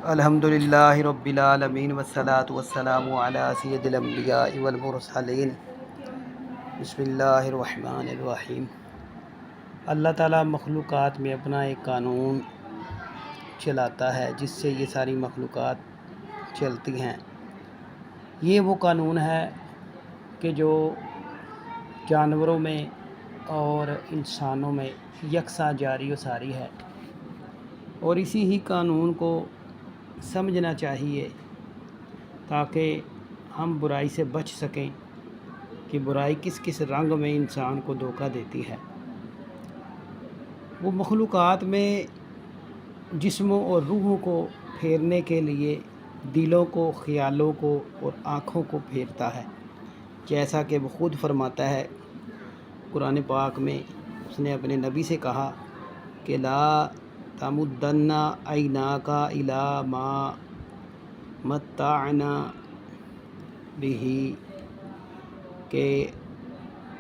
الحمدللہ رب العالمین والصلاة والسلام علی سید الانبیاء والمرسلین۔ بسم اللہ الرحمن الرحیم۔ اللہ تعالیٰ مخلوقات میں اپنا ایک قانون چلاتا ہے جس سے یہ ساری مخلوقات چلتی ہیں۔ یہ وہ قانون ہے کہ جو جانوروں میں اور انسانوں میں یکساں جاری و ساری ہے، اور اسی ہی قانون کو سمجھنا چاہیے تاکہ ہم برائی سے بچ سکیں کہ برائی کس کس رنگ میں انسان کو دھوکہ دیتی ہے۔ وہ مخلوقات میں جسموں اور روحوں کو پھیرنے کے لیے دلوں کو، خیالوں کو اور آنکھوں کو پھیرتا ہے، جیسا کہ وہ خود فرماتا ہے قرآن پاک میں۔ اس نے اپنے نبی سے کہا کہ لا تمدن عیناک الی ما متعنا بہ، کہ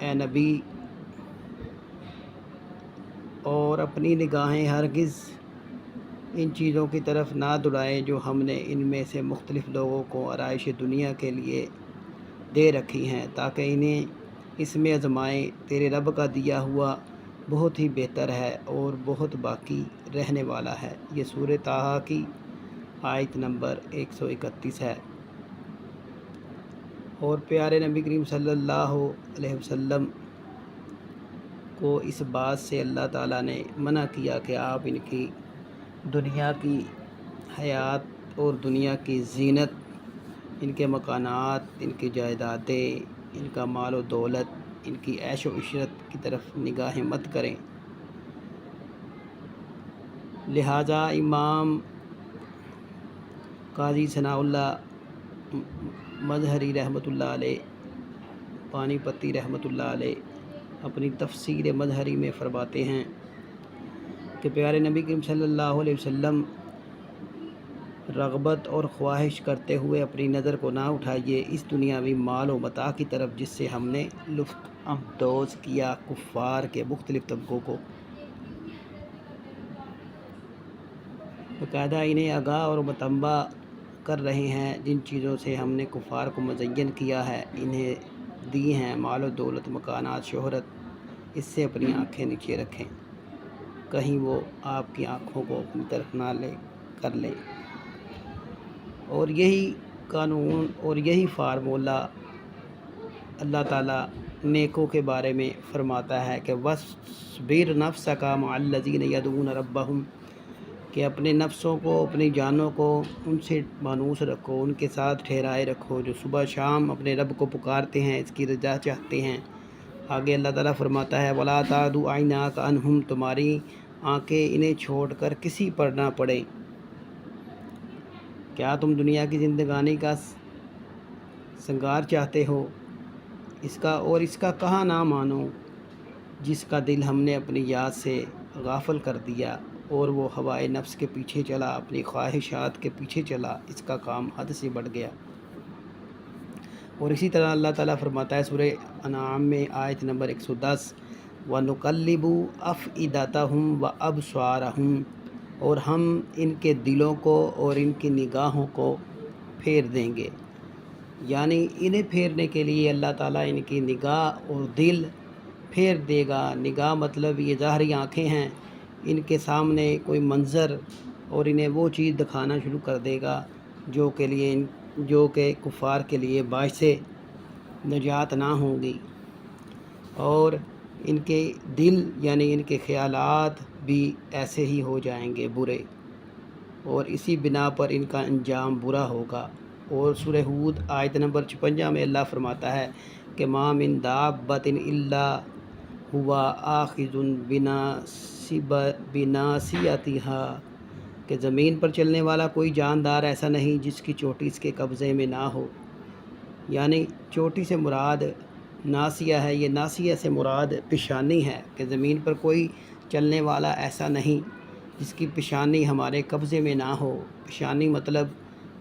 اے نبی، اور اپنی نگاہیں ہرگز ان چیزوں کی طرف نہ دوڑائیں جو ہم نے ان میں سے مختلف لوگوں کو آرائش دنیا کے لیے دے رکھی ہیں، تاکہ انہیں اس میں آزمائیں۔ تیرے رب کا دیا ہوا بہت ہی بہتر ہے اور بہت باقی رہنے والا ہے۔ یہ سورہ طٰہٰ کی آیت نمبر 131 ہے۔ اور پیارے نبی کریم صلی اللہ علیہ وسلم کو اس بات سے اللہ تعالیٰ نے منع کیا کہ آپ ان کی دنیا کی حیات اور دنیا کی زینت، ان کے مکانات، ان کی جائیدادیں، ان کا مال و دولت، ان کی عیش و عشرت کی طرف نگاہیں مت کریں۔ لہٰذا امام قاضی ثناء اللہ مظہری رحمۃ اللہ علیہ، پانی پتی رحمۃ اللہ علیہ، اپنی تفسیر مظہری میں فرماتے ہیں کہ پیارے نبی کریم صلی اللہ علیہ وسلم رغبت اور خواہش کرتے ہوئے اپنی نظر کو نہ اٹھائیے اس دنیاوی مال و متاع کی طرف جس سے ہم نے لطف اندوز کیا کفار کے مختلف طبقوں کو۔ باقاعدہ انہیں آگاہ اور متنبہ کر رہے ہیں جن چیزوں سے ہم نے کفار کو مزین کیا ہے، انہیں دی ہیں، مال و دولت، مکانات، شہرت، اس سے اپنی آنکھیں نیچے رکھیں، کہیں وہ آپ کی آنکھوں کو اپنی طرف نہ کر لیں۔ اور یہی قانون اور یہی فارمولہ اللہ تعالیٰ نیکوں کے بارے میں فرماتا ہے کہ وَاصْبِرْ نَفْسَكَ مَعَ الَّذِينَ يَدْعُونَ رَبَّهُمْ، کہ اپنے نفسوں کو، اپنی جانوں کو ان سے مانوس رکھو، ان کے ساتھ ٹھہرائے رکھو جو صبح شام اپنے رب کو پکارتے ہیں، اس کی رضا چاہتے ہیں۔ آگے اللہ تعالیٰ فرماتا ہے وَلَا تَعْدُ عَيْنَاكَ عَنْهُمْ، تمہاری آنکھیں انہیں چھوڑ کر کسی پر نہ پڑیں۔ کیا تم دنیا کی زندگانی کا سنگار چاہتے ہو، اس کا کہاں نہ مانو، جس کا دل ہم نے اپنی یاد سے غافل کر دیا اور وہ ہوائے نفس کے پیچھے چلا، اپنی خواہشات کے پیچھے چلا، اس کا کام حد سے بڑھ گیا۔ اور اسی طرح اللہ تعالیٰ فرماتا ہے سورہ انعام میں آیت نمبر 110 وَنُقَلِّبُ أَفْئِدَتَهُمْ وَأَبْصَارَهُمْ، اور ہم ان کے دلوں کو اور ان کی نگاہوں کو پھیر دیں گے۔ یعنی انہیں پھیرنے کے لیے اللہ تعالیٰ ان کی نگاہ اور دل پھیر دے گا۔ نگاہ مطلب یہ ظاہری آنکھیں ہیں، ان کے سامنے کوئی منظر اور انہیں وہ چیز دکھانا شروع کر دے گا جو کہ کفار کے لیے باعث نجات نہ ہوں گی، اور ان کے دل یعنی ان کے خیالات بھی ایسے ہی ہو جائیں گے برے، اور اسی بنا پر ان کا انجام برا ہوگا۔ اور سورہ ہود آیت نمبر 56 میں اللہ فرماتا ہے کہ ما من دابۃ الا هو آخذ بناصیتها، کہ زمین پر چلنے والا کوئی جاندار ایسا نہیں جس کی چوٹی اس کے قبضے میں نہ ہو۔ یعنی چوٹی سے مراد ناصیہ ہے، یہ ناصیہ سے مراد پیشانی ہے، کہ زمین پر کوئی چلنے والا ایسا نہیں جس کی پیشانی ہمارے قبضے میں نہ ہو۔ پیشانی مطلب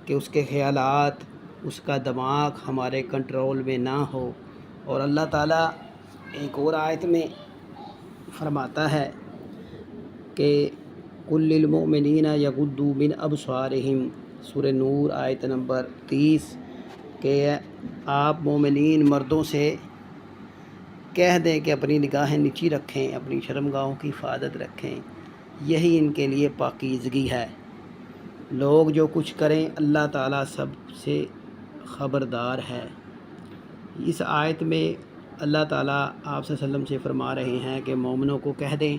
کہ اس کے خیالات، اس کا دماغ ہمارے کنٹرول میں نہ ہو۔ اور اللہ تعالیٰ ایک اور آیت میں فرماتا ہے کہ قل للمؤمنین یغضوا من ابصارہم، سورہ نور آیت نمبر 30، کہ آپ مومنین مردوں سے کہہ دیں کہ اپنی نگاہیں نیچی رکھیں، اپنی شرمگاہوں کی حفاظت رکھیں، یہی ان کے لیے پاکیزگی ہے۔ لوگ جو کچھ کریں اللہ تعالیٰ سب سے خبردار ہے۔ اس آیت میں اللہ تعالیٰ آپ صلی اللہ علیہ وسلم سے فرما رہے ہیں کہ مومنوں کو کہہ دیں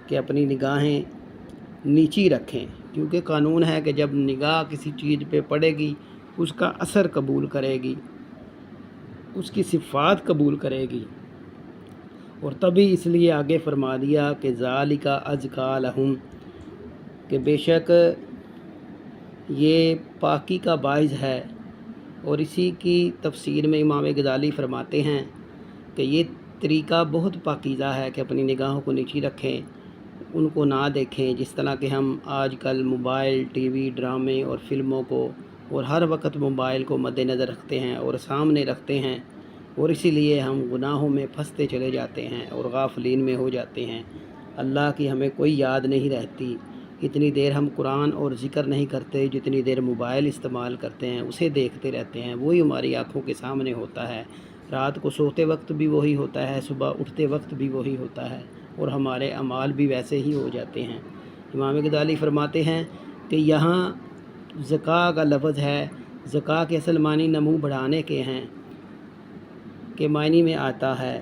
کہ اپنی نگاہیں نیچی رکھیں، کیونکہ قانون ہے کہ جب نگاہ کسی چیز پہ پڑے گی اس کا اثر قبول کرے گی، اس کی صفات قبول کرے گی، اور تبھی اس لیے آگے فرما دیا کہ ذالک ازکیٰ لہم، کہ بے شک یہ پاکی کا باعث ہے۔ اور اسی کی تفسیر میں امام غزالی فرماتے ہیں کہ یہ طریقہ بہت پاکیزہ ہے کہ اپنی نگاہوں کو نیچی رکھیں، ان کو نہ دیکھیں، جس طرح کہ ہم آج کل موبائل، ٹی وی، ڈرامے اور فلموں کو اور ہر وقت موبائل کو مد نظر رکھتے ہیں اور سامنے رکھتے ہیں، اور اسی لیے ہم گناہوں میں پھنستے چلے جاتے ہیں اور غافلین میں ہو جاتے ہیں۔ اللہ کی ہمیں کوئی یاد نہیں رہتی، اتنی دیر ہم قرآن اور ذکر نہیں کرتے جتنی دیر موبائل استعمال کرتے ہیں، اسے دیکھتے رہتے ہیں، وہی ہماری آنکھوں کے سامنے ہوتا ہے، رات کو سوتے وقت بھی وہی ہوتا ہے، صبح اٹھتے وقت بھی وہی ہوتا ہے، اور ہمارے اعمال بھی ویسے ہی ہو جاتے ہیں۔ امام غزالی فرماتے ہیں کہ یہاں زکاء کا لفظ ہے، زکاء کے اصل معنی نمو بڑھانے کے ہیں، کے معنی میں آتا ہے۔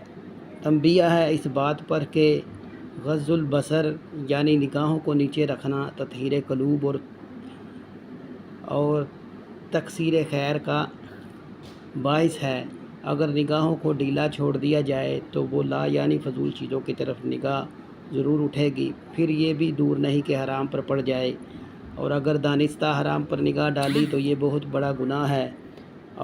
تنبیہ ہے اس بات پر کہ غض البصر یعنی نگاہوں کو نیچے رکھنا تطہیر قلوب اور تکثیر خیر کا باعث ہے۔ اگر نگاہوں کو ڈھیلا چھوڑ دیا جائے تو وہ لا یعنی فضول چیزوں کی طرف نگاہ ضرور اٹھے گی، پھر یہ بھی دور نہیں کہ حرام پر پڑ جائے، اور اگر دانستہ حرام پر نگاہ ڈالی تو یہ بہت بڑا گناہ ہے،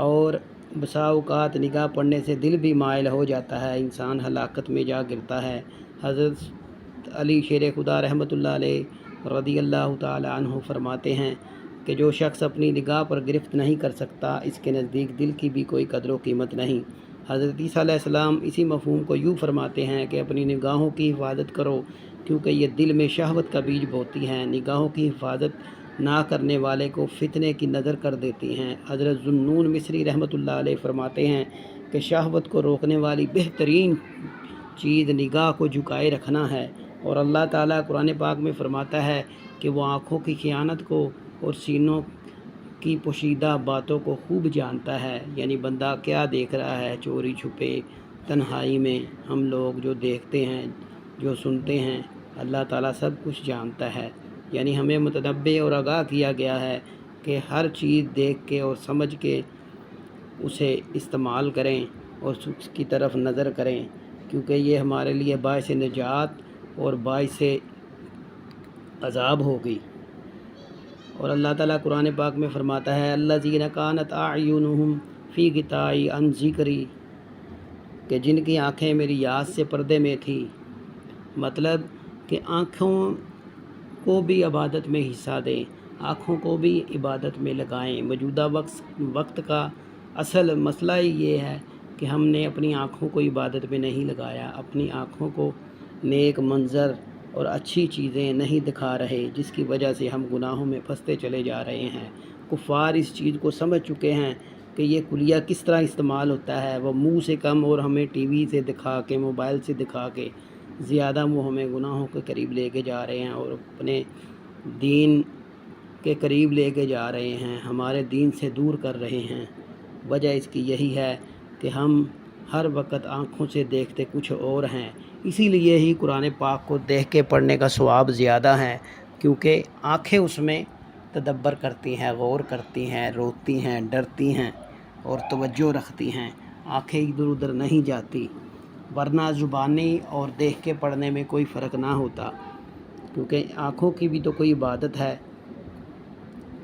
اور بسا اوقات نگاہ پڑنے سے دل بھی مائل ہو جاتا ہے، انسان ہلاکت میں جا گرتا ہے۔ حضرت علی شیر خدا رحمۃ اللہ علیہ رضی اللہ تعالی عنہ فرماتے ہیں کہ جو شخص اپنی نگاہ پر گرفت نہیں کر سکتا، اس کے نزدیک دل کی بھی کوئی قدر و قیمت نہیں۔ حضرت عیسیٰ علیہ السلام اسی مفہوم کو یوں فرماتے ہیں کہ اپنی نگاہوں کی حفاظت کرو، کیونکہ یہ دل میں شہوت کا بیج بوتی ہیں، نگاہوں کی حفاظت نہ کرنے والے کو فتنے کی نظر کر دیتی ہیں۔ حضرت ذوالنون مصری رحمۃ اللہ علیہ فرماتے ہیں کہ شہوت کو روکنے والی بہترین چیز نگاہ کو جھکائے رکھنا ہے، اور اللہ تعالیٰ قرآن پاک میں فرماتا ہے کہ وہ آنکھوں کی خیانت کو اور سینوں کی پوشیدہ باتوں کو خوب جانتا ہے، یعنی بندہ کیا دیکھ رہا ہے چوری چھپے تنہائی میں، ہم لوگ جو دیکھتے ہیں جو سنتے ہیں، اللہ تعالیٰ سب کچھ جانتا ہے۔ یعنی ہمیں متنبہ اور آگاہ کیا گیا ہے کہ ہر چیز دیکھ کے اور سمجھ کے اسے استعمال کریں اور اس کی طرف نظر کریں، کیونکہ یہ ہمارے لیے باعث نجات اور باعث عذاب ہوگی۔ اور اللہ تعالیٰ قرآن پاک میں فرماتا ہے الذین کانت اعینہم فی غطاء عن ذکری، کہ جن کی آنکھیں میری یاد سے پردے میں تھی، مطلب کہ آنکھوں کو بھی عبادت میں حصہ دیں، آنکھوں کو بھی عبادت میں لگائیں۔ موجودہ وقت کا اصل مسئلہ ہی یہ ہے کہ ہم نے اپنی آنکھوں کو عبادت میں نہیں لگایا، اپنی آنکھوں کو نیک منظر اور اچھی چیزیں نہیں دکھا رہے، جس کی وجہ سے ہم گناہوں میں پھنستے چلے جا رہے ہیں۔ کفار اس چیز کو سمجھ چکے ہیں کہ یہ کلیہ کس طرح استعمال ہوتا ہے، وہ منہ سے کم اور ہمیں ٹی وی سے دکھا کے، موبائل سے دکھا کے زیادہ وہ ہمیں گناہوں کے قریب لے کے جا رہے ہیں اور اپنے دین کے قریب لے کے جا رہے ہیں، ہمارے دین سے دور کر رہے ہیں۔ وجہ اس کی یہی ہے کہ ہم ہر وقت آنکھوں سے دیکھتے کچھ اور ہیں، اسی لیے ہی قرآن پاک کو دیکھ کے پڑھنے کا ثواب زیادہ ہے، کیونکہ آنکھیں اس میں تدبر کرتی ہیں، غور کرتی ہیں، روتی ہیں، ڈرتی ہیں اور توجہ رکھتی ہیں، آنکھیں ادھر ادھر نہیں جاتی، ورنہ زبانی اور دیکھ کے پڑھنے میں کوئی فرق نہ ہوتا، کیونکہ آنکھوں کی بھی تو کوئی عبادت ہے۔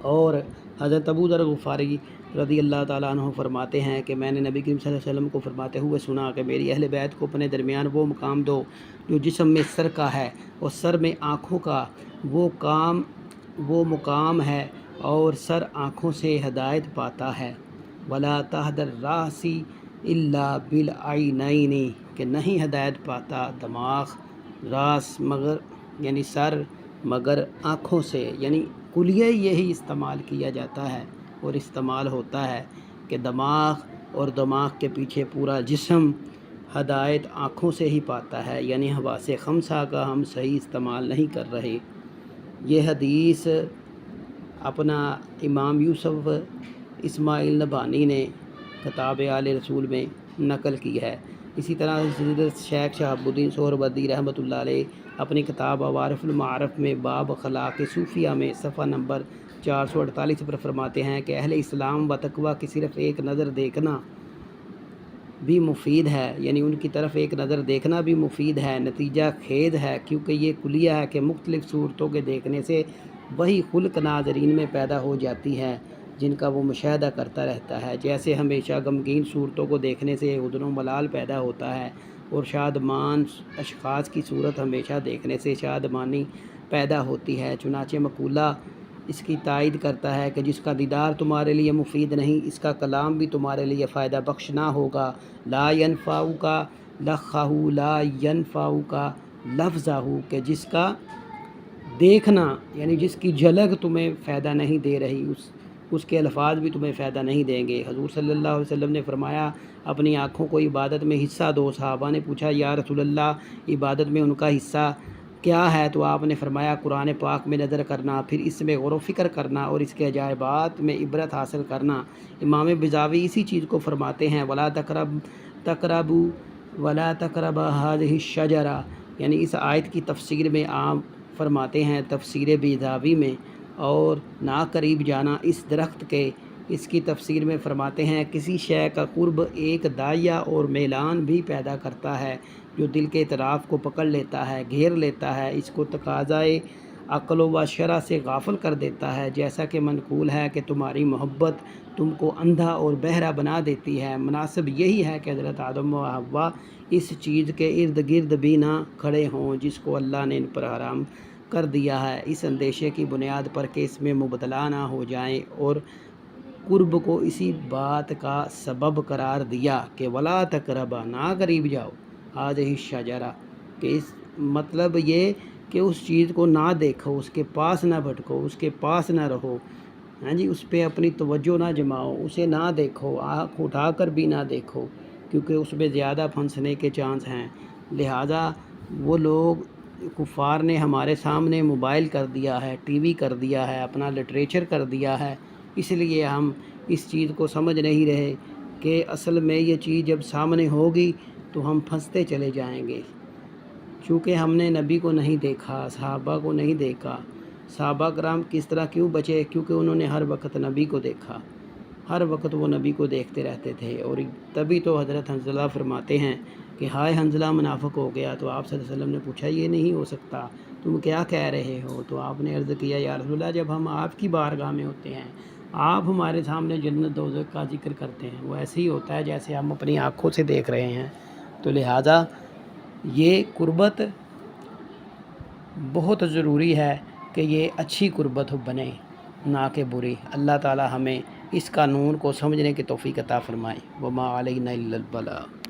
اور حضرت ابو ذر غفاری رضی اللہ تعالیٰ عنہ فرماتے ہیں کہ میں نے نبی کریم صلی اللہ علیہ وسلم کو فرماتے ہوئے سنا کہ میری اہل بیت کو اپنے درمیان وہ مقام دو جو جسم میں سر کا ہے اور سر میں آنکھوں کا وہ مقام ہے، اور سر آنکھوں سے ہدایت پاتا ہے۔ ولا تحد الراس الا بالعینین، کہ نہیں ہدایت پاتا دماغ، راس مگر یعنی سر مگر آنکھوں سے، یعنی کلیہ یہی استعمال کیا جاتا ہے اور استعمال ہوتا ہے کہ دماغ اور دماغ کے پیچھے پورا جسم ہدایت آنکھوں سے ہی پاتا ہے، یعنی حواس خمسہ کا ہم صحیح استعمال نہیں کر رہے۔ یہ حدیث اپنا امام یوسف اسماعیل نبھانی نے کتاب آل رسول میں نقل کی ہے۔ اسی طرح حضرت شیخ شہاب الدین سہروردی رحمۃ اللہ علیہ اپنی کتاب عوارف المعارف میں باب اخلاق صوفیہ میں صفحہ نمبر 448 پر فرماتے ہیں کہ اہل اسلام و تقویٰ کی صرف ایک نظر دیکھنا بھی مفید ہے، یعنی ان کی طرف ایک نظر دیکھنا بھی مفید ہے، نتیجہ خیز ہے، کیونکہ یہ کلیہ ہے کہ مختلف صورتوں کے دیکھنے سے وہی خلق ناظرین میں پیدا ہو جاتی ہے جن کا وہ مشاہدہ کرتا رہتا ہے۔ جیسے ہمیشہ غمگین صورتوں کو دیکھنے سے حزن و ملال پیدا ہوتا ہے، اور شادمان اشخاص کی صورت ہمیشہ دیکھنے سے شادمانی پیدا ہوتی ہے۔ چنانچہ مقولہ اس کی تائید کرتا ہے کہ جس کا دیدار تمہارے لیے مفید نہیں، اس کا کلام بھی تمہارے لیے فائدہ بخش نہ ہوگا۔ لا ینفعک لقہ لا ینفعک لفظہ، کہ جس کا دیکھنا یعنی جس کی جھلک تمہیں فائدہ نہیں دے رہی، اس کے الفاظ بھی تمہیں فائدہ نہیں دیں گے۔ حضور صلی اللہ علیہ وسلم نے فرمایا اپنی آنکھوں کو عبادت میں حصہ دو۔ صحابہ نے پوچھا یا رسول اللہ عبادت میں ان کا حصہ کیا ہے؟ تو آپ نے فرمایا قرآن پاک میں نظر کرنا، پھر اس میں غور و فکر کرنا اور اس کے عجائبات میں عبرت حاصل کرنا۔ امام بیضاوی اسی چیز کو فرماتے ہیں ولا تقربوا هذه الشجرہ، یعنی اس آیت کی تفسیر میں آپ فرماتے ہیں تفسیر بیضاوی میں اور نہ قریب جانا اس درخت کے، اس کی تفسیر میں فرماتے ہیں کسی شے کا قرب ایک داعیہ اور میلان بھی پیدا کرتا ہے جو دل کے اطراف کو پکڑ لیتا ہے، گھیر لیتا ہے، اس کو تقاضائے عقل و شرع سے غافل کر دیتا ہے، جیسا کہ منقول ہے کہ تمہاری محبت تم کو اندھا اور بہرا بنا دیتی ہے۔ مناسب یہی ہے کہ حضرت آدم و حوا اس چیز کے ارد گرد بھی نہ کھڑے ہوں جس کو اللہ نے ان پر حرام کر دیا ہے، اس اندیشے کی بنیاد پر کہ اس میں مبتلا نہ ہو جائیں، اور قرب کو اسی بات کا سبب قرار دیا کہ ولا تقربا، نہ قریب جاؤ، هذه الشجرہ، کہ اس مطلب یہ کہ اس چیز کو نہ دیکھو، اس کے پاس نہ بھٹکو، اس کے پاس نہ رہو، ہاں جی، اس پہ اپنی توجہ نہ جماؤ، اسے نہ دیکھو، آنکھ اٹھا کر بھی نہ دیکھو، کیونکہ اس میں زیادہ پھنسنے کے چانس ہیں۔ لہٰذا وہ لوگ کفار نے ہمارے سامنے موبائل کر دیا ہے، ٹی وی کر دیا ہے، اپنا لٹریچر کر دیا ہے، اس لیے ہم اس چیز کو سمجھ نہیں رہے کہ اصل میں یہ چیز جب سامنے ہوگی تو ہم پھنستے چلے جائیں گے۔ چونکہ ہم نے نبی کو نہیں دیکھا، صحابہ کو نہیں دیکھا، صحابہ کرام کس طرح کیوں بچے؟ کیونکہ انہوں نے ہر وقت نبی کو دیکھا، ہر وقت وہ نبی کو دیکھتے رہتے تھے، اور تبھی تو حضرت حنظلہ فرماتے ہیں کہ ہائے حنظلہ منافق ہو گیا، تو آپ صلی اللہ علیہ وسلم نے پوچھا یہ نہیں ہو سکتا، تم کیا کہہ رہے ہو؟ تو آپ نے عرض کیا یا رسول اللہ جب ہم آپ کی بارگاہ میں ہوتے ہیں، آپ ہمارے سامنے جنت دوزخ کا ذکر کرتے ہیں، وہ ایسے ہی ہوتا ہے جیسے ہم اپنی آنکھوں سے دیکھ رہے ہیں۔ تو لہٰذا یہ قربت بہت ضروری ہے کہ یہ اچھی قربت بنے، نہ کہ بری۔ اللہ تعالی ہمیں اس قانون کو سمجھنے کی توفیق عطا فرمائے۔ وما علینا الا البلاغ۔